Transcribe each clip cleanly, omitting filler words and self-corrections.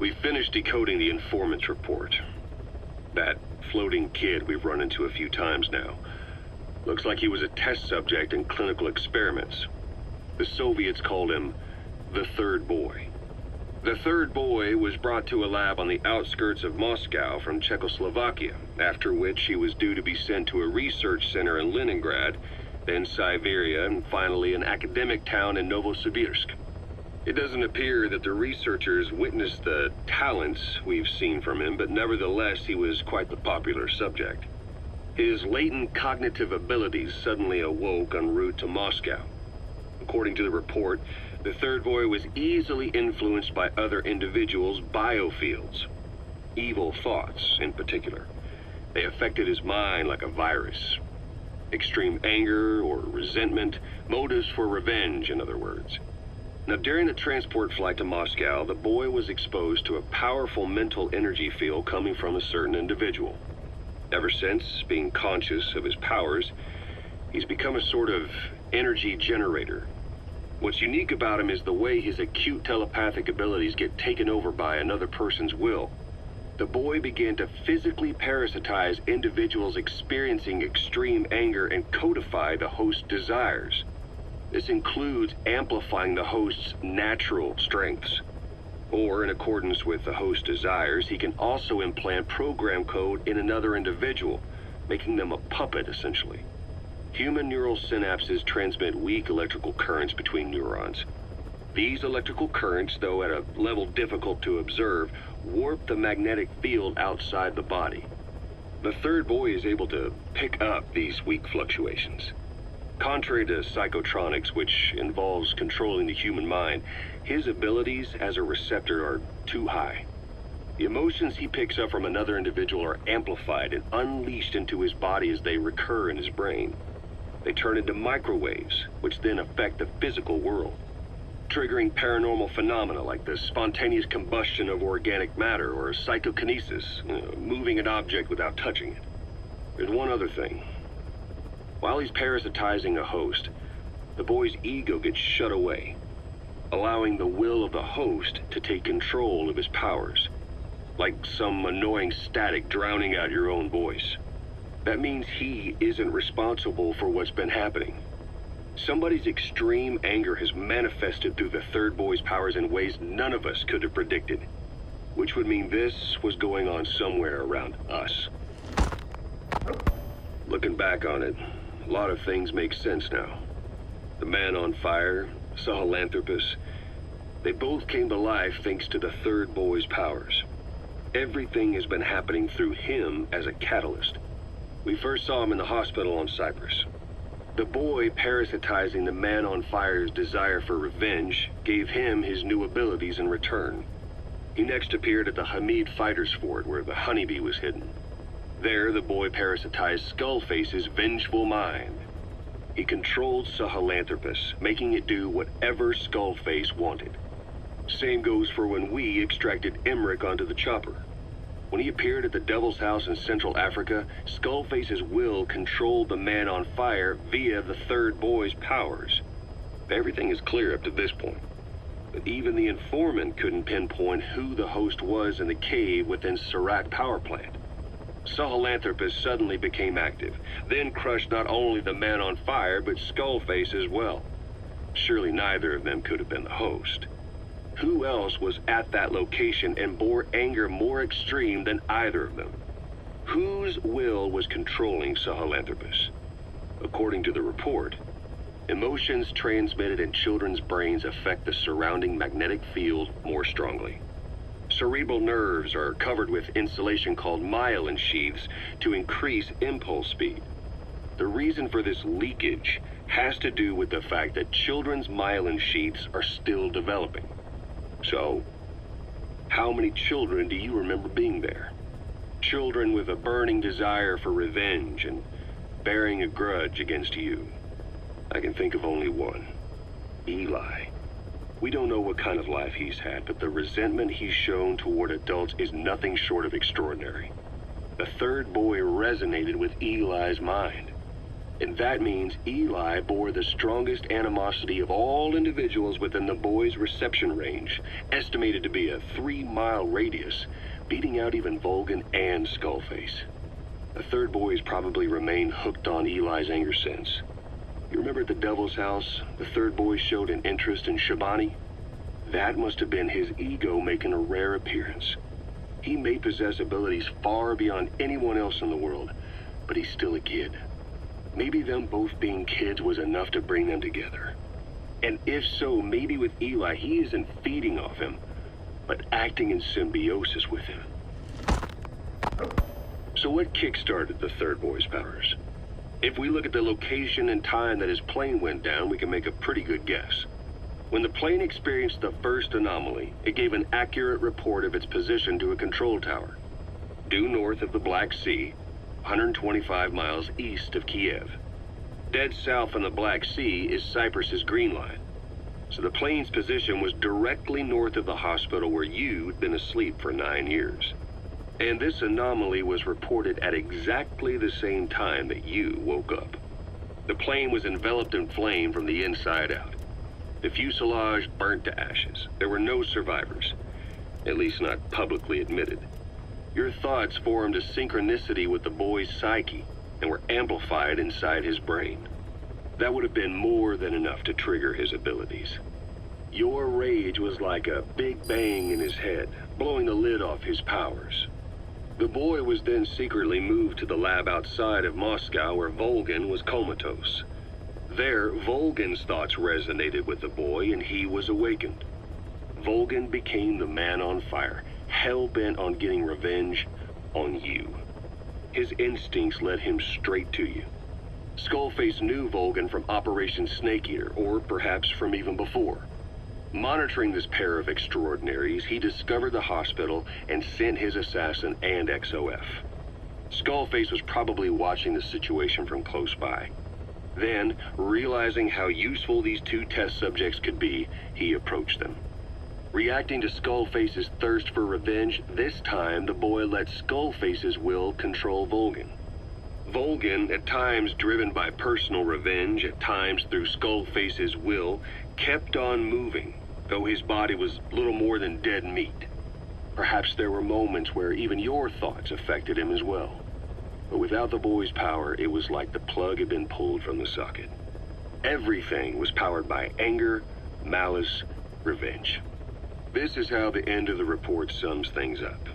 We finished decoding the informant's report. That floating kid we've run into a few times now. Looks like he was a test subject in clinical experiments. The Soviets called him the third boy. The third boy was brought to a lab on the outskirts of Moscow from Czechoslovakia, after which he was due to be sent to a research center in Leningrad, then Siberia, and finally an academic town in Novosibirsk. It doesn't appear that the researchers witnessed the talents we've seen from him, but nevertheless he was quite the popular subject. His latent cognitive abilities suddenly awoke en route to Moscow. According to the report, the third boy was easily influenced by other individuals' biofields. Evil thoughts, in particular. They affected his mind like a virus. Extreme anger or resentment, motives for revenge, in other words. Now, during the transport flight to Moscow, the boy was exposed to a powerful mental energy field coming from a certain individual. Ever since, being conscious of his powers, he's become a sort of energy generator. What's unique about him is the way his acute telepathic abilities get taken over by another person's will. The boy began to physically parasitize individuals experiencing extreme anger and codify the host's desires. This includes amplifying the host's natural strengths. Or, in accordance with the host's desires, he can also implant program code in another individual, making them a puppet, essentially. Human neural synapses transmit weak electrical currents between neurons. These electrical currents, though at a level difficult to observe, warp the magnetic field outside the body. The third boy is able to pick up these weak fluctuations. Contrary to psychotronics, which involves controlling the human mind, his abilities as a receptor are too high. The emotions he picks up from another individual are amplified and unleashed into his body as they recur in his brain. They turn into microwaves, which then affect the physical world, triggering paranormal phenomena like the spontaneous combustion of organic matter or psychokinesis, moving an object without touching it. There's one other thing. While he's parasitizing a host, the boy's ego gets shut away, allowing the will of the host to take control of his powers, like some annoying static drowning out your own voice. That means he isn't responsible for what's been happening. Somebody's extreme anger has manifested through the third boy's powers in ways none of us could have predicted, which would mean this was going on somewhere around us. Looking back on it, a lot of things make sense now. The man on fire, Sahelanthropus, they both came to life thanks to the third boy's powers. Everything has been happening through him as a catalyst. We first saw him in the hospital on Cyprus. The boy parasitizing the man on fire's desire for revenge gave him his new abilities in return. He next appeared at the Hamid Fighters Fort where the honeybee was hidden. There, the boy parasitized Skullface's vengeful mind. He controlled Sahelanthropus, making it do whatever Skullface wanted. Same goes for when we extracted Emmerich onto the chopper. When he appeared at the Devil's House in Central Africa, Skullface's will controlled the man on fire via the third boy's powers. Everything is clear up to this point. But even the informant couldn't pinpoint who the host was in the cave within Serac power plant. Sahelanthropus suddenly became active, then crushed not only the man on fire, but Skullface as well. Surely neither of them could have been the host. Who else was at that location and bore anger more extreme than either of them? Whose will was controlling Sahelanthropus? According to the report, emotions transmitted in children's brains affect the surrounding magnetic field more strongly. Cerebral nerves are covered with insulation called myelin sheaths to increase impulse speed. The reason for this leakage has to do with the fact that children's myelin sheaths are still developing. So, how many children do you remember being there? Children with a burning desire for revenge and bearing a grudge against you. I can think of only one. Eli. We don't know what kind of life he's had, but the resentment he's shown toward adults is nothing short of extraordinary. The third boy resonated with Eli's mind. And that means Eli bore the strongest animosity of all individuals within the boy's reception range, estimated to be a 3-mile radius, beating out even Volgan and Skullface. The third boy's probably remained hooked on Eli's anger since. You remember at the Devil's House, the third boy showed an interest in Shabani? That must have been his ego making a rare appearance. He may possess abilities far beyond anyone else in the world, but he's still a kid. Maybe them both being kids was enough to bring them together. And if so, maybe with Eli, he isn't feeding off him, but acting in symbiosis with him. So what kick-started the third boy's powers? If we look at the location and time that his plane went down, we can make a pretty good guess. When the plane experienced the first anomaly, it gave an accurate report of its position to a control tower, due north of the Black Sea, 125 miles east of Kiev. Dead south on the Black Sea is Cyprus's Green Line, so the plane's position was directly north of the hospital where you'd been asleep for 9 years. And this anomaly was reported at exactly the same time that you woke up. The plane was enveloped in flame from the inside out. The fuselage burnt to ashes. There were no survivors, at least not publicly admitted. Your thoughts formed a synchronicity with the boy's psyche and were amplified inside his brain. That would have been more than enough to trigger his abilities. Your rage was like a big bang in his head, blowing the lid off his powers. The boy was then secretly moved to the lab outside of Moscow where Volgan was comatose. There, Volgan's thoughts resonated with the boy and he was awakened. Volgan became the man on fire, hell-bent on getting revenge on you. His instincts led him straight to you. Skullface knew Volgan from Operation Snake Eater, or perhaps from even before. Monitoring this pair of extraordinaries, he discovered the hospital and sent his assassin and XOF. Skullface was probably watching the situation from close by. Then, realizing how useful these two test subjects could be, he approached them. Reacting to Skullface's thirst for revenge, this time the boy let Skullface's will control Volgan. Volgan, at times driven by personal revenge, at times through Skullface's will, kept on moving, though his body was little more than dead meat. Perhaps there were moments where even your thoughts affected him as well. But without the boy's power, it was like the plug had been pulled from the socket. Everything was powered by anger, malice, revenge. This is how the end of the report sums things up.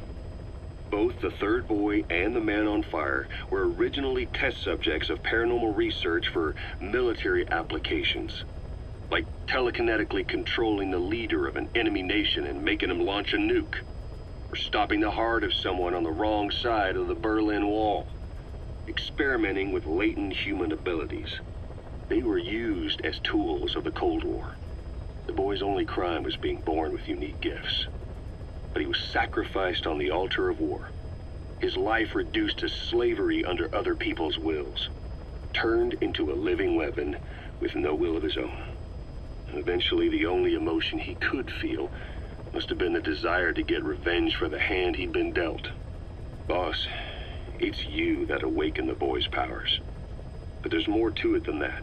Both the third boy and the man on fire were originally test subjects of paranormal research for military applications, like telekinetically controlling the leader of an enemy nation and making him launch a nuke, or stopping the heart of someone on the wrong side of the Berlin Wall, experimenting with latent human abilities. They were used as tools of the Cold War. The boy's only crime was being born with unique gifts. But he was sacrificed on the altar of war. His life reduced to slavery under other people's wills. Turned into a living weapon with no will of his own. And eventually the only emotion he could feel must have been the desire to get revenge for the hand he'd been dealt. Boss, it's you that awakened the boy's powers. But there's more to it than that.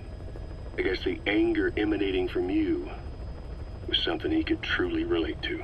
I guess the anger emanating from you was something he could truly relate to.